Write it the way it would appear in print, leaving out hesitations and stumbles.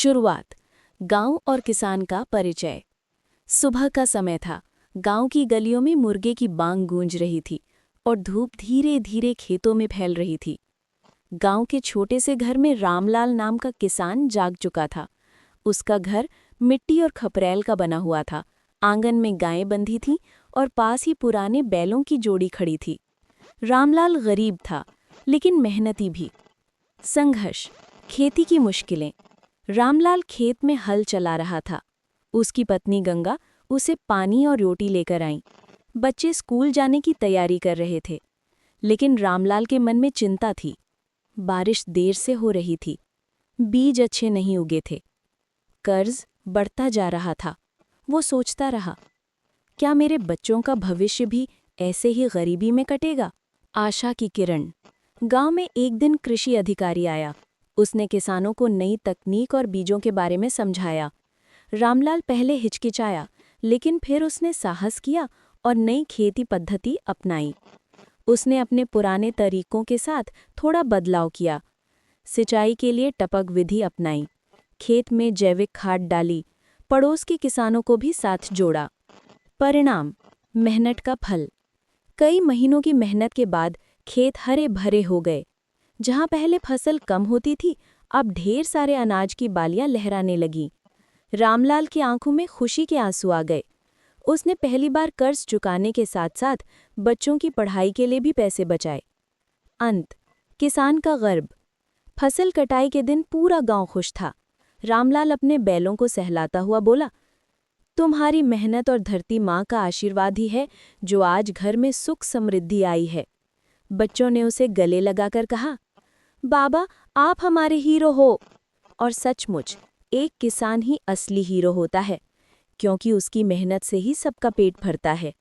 शुरुआत। गांव और किसान का परिचय। सुबह का समय था। गांव की गलियों में मुर्गे की बांग गूंज रही थी और धूप धीरे धीरे खेतों में फैल रही थी। गांव के छोटे से घर में रामलाल नाम का किसान जाग चुका था। उसका घर मिट्टी और खपरैल का बना हुआ था। आंगन में गायें बंधी थीं और पास ही पुराने बैलों की जोड़ी खड़ी थी। रामलाल गरीब था, लेकिन मेहनती भी। संघर्ष, खेती की मुश्किलें। रामलाल खेत में हल चला रहा था। उसकी पत्नी गंगा उसे पानी और रोटी लेकर आईं। बच्चे स्कूल जाने की तैयारी कर रहे थे, लेकिन रामलाल के मन में चिंता थी। बारिश देर से हो रही थी, बीज अच्छे नहीं उगे थे, कर्ज बढ़ता जा रहा था। वो सोचता रहा, क्या मेरे बच्चों का भविष्य भी ऐसे ही गरीबी में कटेगा? आशा की किरण। गांव में एक दिन कृषि अधिकारी आया। उसने किसानों को नई तकनीक और बीजों के बारे में समझाया। रामलाल पहले हिचकिचाया, लेकिन फिर उसने साहस किया और नई खेती पद्धति अपनाई। उसने अपने पुराने तरीकों के साथ थोड़ा बदलाव किया। सिंचाई के लिए टपक विधि अपनाई, खेत में जैविक खाद डाली, पड़ोस के किसानों को भी साथ जोड़ा। परिणाम, मेहनत का फल। कई महीनों की मेहनत के बाद खेत हरे भरे हो गए। जहां पहले फसल कम होती थी, अब ढेर सारे अनाज की बालियां लहराने लगीं। रामलाल की आंखों में खुशी के आंसू आ गए। उसने पहली बार कर्ज चुकाने के साथ साथ बच्चों की पढ़ाई के लिए भी पैसे बचाए। अंत, किसान का गर्व। फसल कटाई के दिन पूरा गांव खुश था। रामलाल अपने बैलों को सहलाता हुआ बोला, तुम्हारी मेहनत और धरती माँ का आशीर्वाद ही है जो आज घर में सुख समृद्धि आई है। बच्चों ने उसे गले लगाकर कहा, बाबा आप हमारे हीरो हो। और सचमुच एक किसान ही असली हीरो होता है, क्योंकि उसकी मेहनत से ही सबका पेट भरता है।